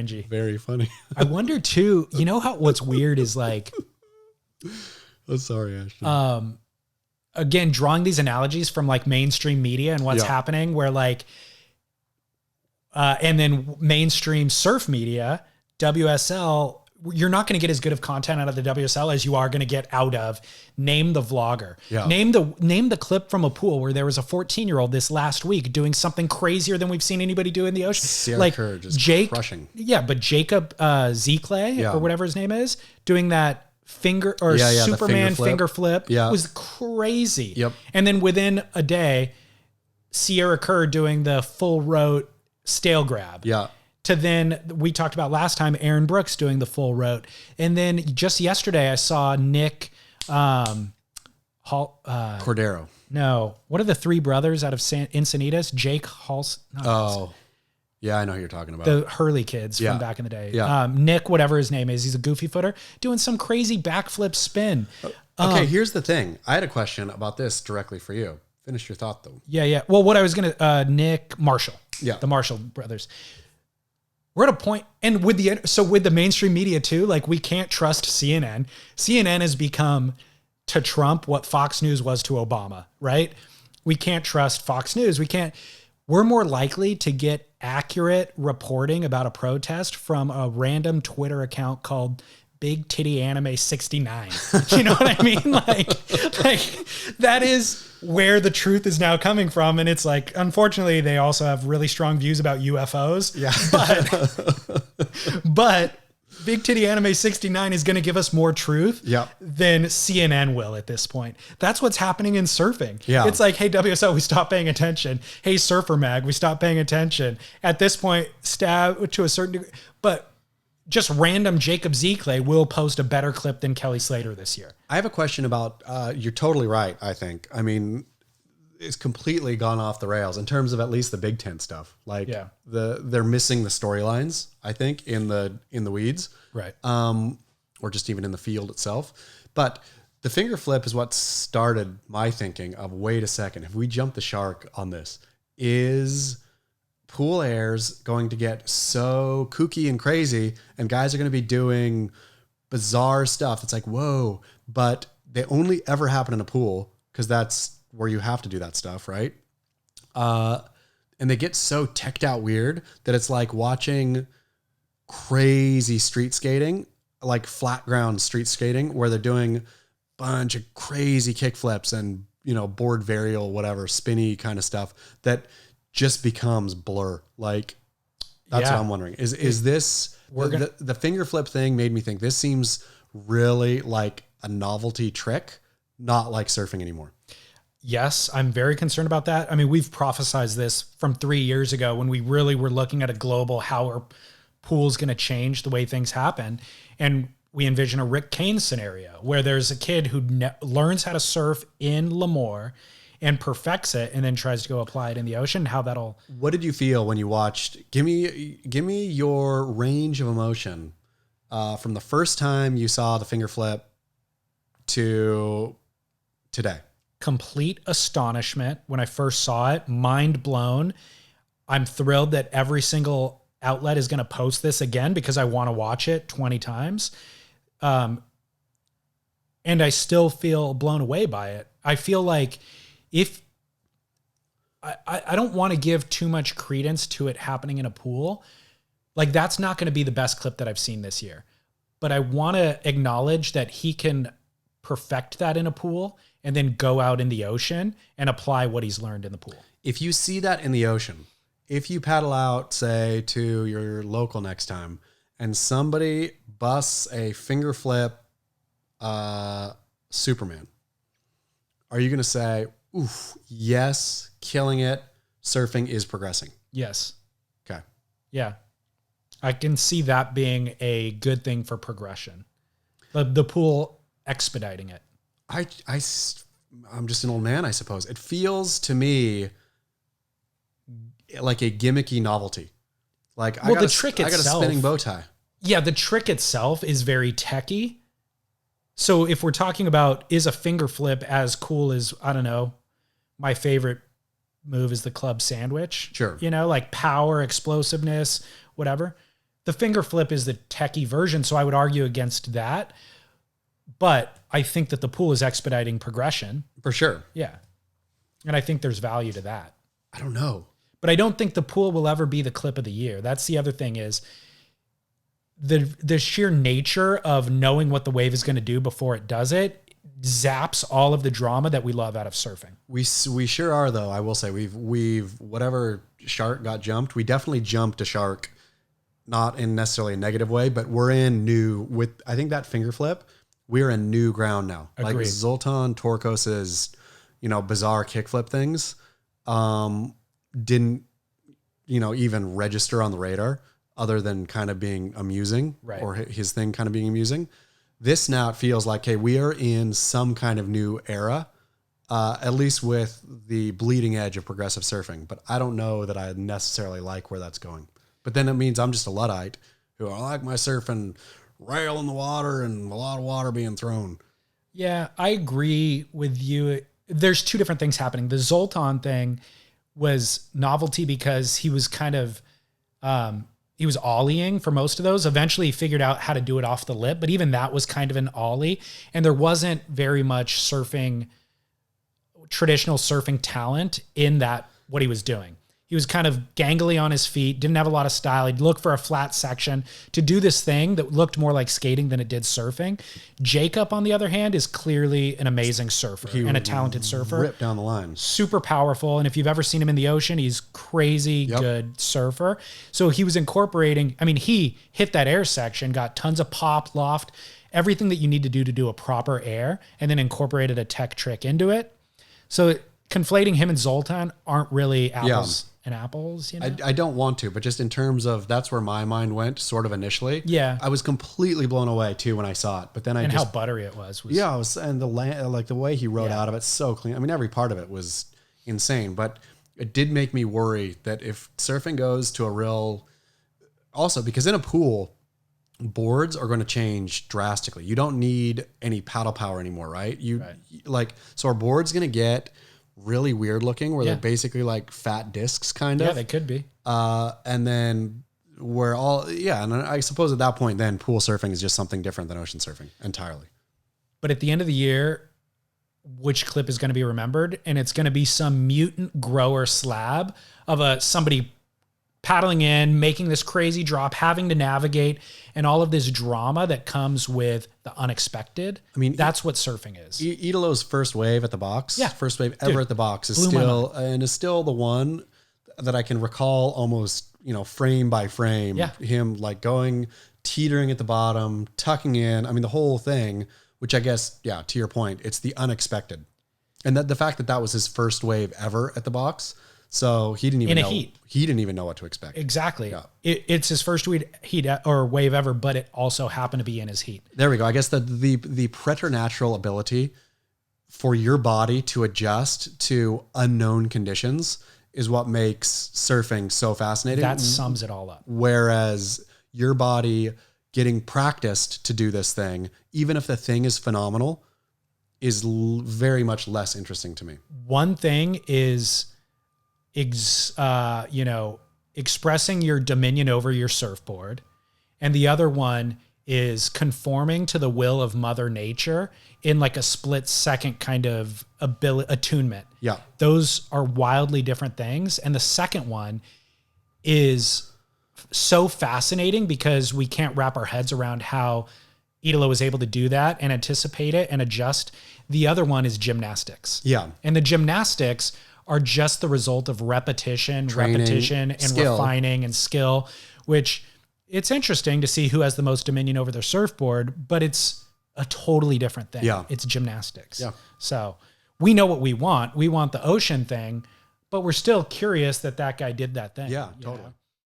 fringy. Very funny. I wonder too, you know what's weird is like, oh, sorry, Ashton. Again, drawing these analogies from like mainstream media and what's happening where like, and then mainstream surf media, WSL, you're not going to get as good of content out of the WSL as you are going to get out of name the vlogger. Yeah. Name the clip from a pool where there was a 14-year-old this last week doing something crazier than we've seen anybody do in the ocean. Sarah like Kerr just crushing. Yeah, but Jacob Zekle or whatever his name is doing that finger or Superman finger flip was crazy. Yep. And then within a day, Sierra Kerr doing the full rote stale grab. Yeah. To then, we talked about last time, Aaron Brooks doing the full rote. And then just yesterday, I saw Nick Cordero. No. What are the three brothers out of Encinitas? Jake Yeah, I know who you're talking about. The Hurley kids from back in the day. Yeah. Nick, whatever his name is, he's a goofy footer, doing some crazy backflip spin. Okay, here's the thing. I had a question about this directly for you. Finish your thought, though. Yeah. Well, what I was going to, Nick Marshall. Yeah. The Marshall brothers. We're at a point, and with the mainstream media too, like we can't trust CNN. CNN has become to Trump what Fox News was to Obama, right? We can't trust Fox News. We're more likely to get accurate reporting about a protest from a random Twitter account called Big Titty Anime 69. You know what I mean? Like that is where the truth is now coming from. And it's like, unfortunately, they also have really strong views about UFOs. Yeah. But Big Titty Anime 69 is going to give us more truth than CNN will at this point. That's what's happening in surfing. Yeah. It's like, hey, WSO, we stopped paying attention. Hey, Surfer Mag, we stopped paying attention. At this point, stab to a certain degree. But just random Jacob Zekle will post a better clip than Kelly Slater this year. I have a question about, you're totally right, I think. I mean, it's completely gone off the rails in terms of at least the Big Ten stuff. Like they're missing the storylines, I think, in the weeds. Right. Or just even in the field itself. But the finger flip is what started my thinking of, wait a second, if we jump the shark on this, is pool airs going to get so kooky and crazy, and guys are going to be doing bizarre stuff. It's like, whoa, but they only ever happen in a pool because that's where you have to do that stuff, right? And they get so teched out weird that it's like watching crazy street skating, like flat ground street skating, where they're doing a bunch of crazy kick flips and, board varial, whatever, spinny kind of stuff that just becomes blur. Like that's what I'm wondering. Is this the finger flip thing made me think this seems really like a novelty trick, not like surfing anymore. Yes, I'm very concerned about that. I mean, we've prophesized this from 3 years ago when we really were looking at a global, how our pool's going to change the way things happen. And we envision a Rick Kane scenario where there's a kid who learns how to surf in Lemoore and perfects it, and then tries to go apply it in the ocean. What did you feel when you watched? Give me your range of emotion from the first time you saw the finger flip to today. Complete astonishment when I first saw it, mind blown. I'm thrilled that every single outlet is going to post this again because I want to watch it 20 times. And I still feel blown away by it. I feel like if I don't want to give too much credence to it happening in a pool, like that's not going to be the best clip that I've seen this year. But I want to acknowledge that he can perfect that in a pool and then go out in the ocean and apply what he's learned in the pool. If you see that in the ocean, if you paddle out, say, to your local next time, and somebody busts a finger flip Superman, are you going to say, oof, yes, killing it, surfing is progressing? Yes. Okay. Yeah. I can see that being a good thing for progression. The pool expediting it. I'm just an old man, I suppose. It feels to me like a gimmicky novelty. Like I got a spinning bow tie. Yeah, the trick itself is very techy. So if we're talking about, is a finger flip as cool as, I don't know, my favorite move is the club sandwich. Sure. Like power, explosiveness, whatever. The finger flip is the techie version, so I would argue against that. But I think that the pool is expediting progression. For sure. Yeah. And I think there's value to that. I don't know. But I don't think the pool will ever be the clip of the year. That's the other thing is the sheer nature of knowing what the wave is going to do before it does it zaps all of the drama that we love out of surfing. We sure are, though. I will say we've whatever shark got jumped, we definitely jumped a shark, not in necessarily a negative way, but we're in new with, I think that finger flip, we're in new ground now. Agreed. Like Zoltan Torkos's, bizarre kickflip things, didn't, even register on the radar other than kind of being amusing, right, or his thing kind of being amusing. This now it feels like, hey, we are in some kind of new era, at least with the bleeding edge of progressive surfing. But I don't know that I necessarily like where that's going. But then it means I'm just a Luddite who I like my surfing rail in the water and a lot of water being thrown. Yeah, I agree with you. There's two different things happening. The Zoltan thing was novelty because he was kind of, he was ollieing for most of those. Eventually he figured out how to do it off the lip, but even that was kind of an ollie. And there wasn't very much traditional surfing talent in that, what he was doing. He was kind of gangly on his feet, didn't have a lot of style. He'd look for a flat section to do this thing that looked more like skating than it did surfing. Jacob, on the other hand, is clearly an amazing surfer and a talented surfer. Ripped down the line. Super powerful. And if you've ever seen him in the ocean, he's crazy good surfer. So he was incorporating, he hit that air section, got tons of pop, loft, everything that you need to do a proper air, and then incorporated a tech trick into it. So conflating him and Zoltan aren't really apples and apples. I don't want to, but just in terms of, that's where my mind went sort of initially. Yeah. I was completely blown away too when I saw it, but then how buttery it was. And the land, like the way he rode out of it, so clean. Every part of it was insane, but it did make me worry that if surfing goes to a real, also because in a pool, boards are going to change drastically. You don't need any paddle power anymore, right? So our board's going to get really weird looking where they're basically like fat discs kind of. Yeah, they could be. And then and I suppose at that point then pool surfing is just something different than ocean surfing entirely. But at the end of the year, which clip is going to be remembered? And it's going to be some mutant grower slab of somebody paddling in, making this crazy drop, having to navigate, and all of this drama that comes with the unexpected. That's what surfing is. Italo's first wave at the box, first wave ever at the box is still the one that I can recall almost, frame by frame. Yeah. Him like going, teetering at the bottom, tucking in. the whole thing, which I guess, to your point, it's the unexpected. And that the fact that that was his first wave ever at the box. So he didn't even know. He didn't even know what to expect. Exactly. Yeah. It's his first heat or wave ever, but it also happened to be in his heat. There we go. I guess the preternatural ability for your body to adjust to unknown conditions is what makes surfing so fascinating. That sums it all up. Whereas your body getting practiced to do this thing, even if the thing is phenomenal, is very much less interesting to me. One thing is expressing your dominion over your surfboard. And the other one is conforming to the will of Mother Nature in like a split second kind of attunement. Yeah. Those are wildly different things. And the second one is so fascinating because we can't wrap our heads around how Italo was able to do that and anticipate it and adjust. The other one is gymnastics. Yeah. And the gymnastics are just the result of repetition, training, and skill. Refining and skill, which it's interesting to see who has the most dominion over their surfboard, but it's a totally different thing. Yeah. It's gymnastics. Yeah. So we know what we want. We want the ocean thing, but we're still curious that guy did that thing. Yeah, totally.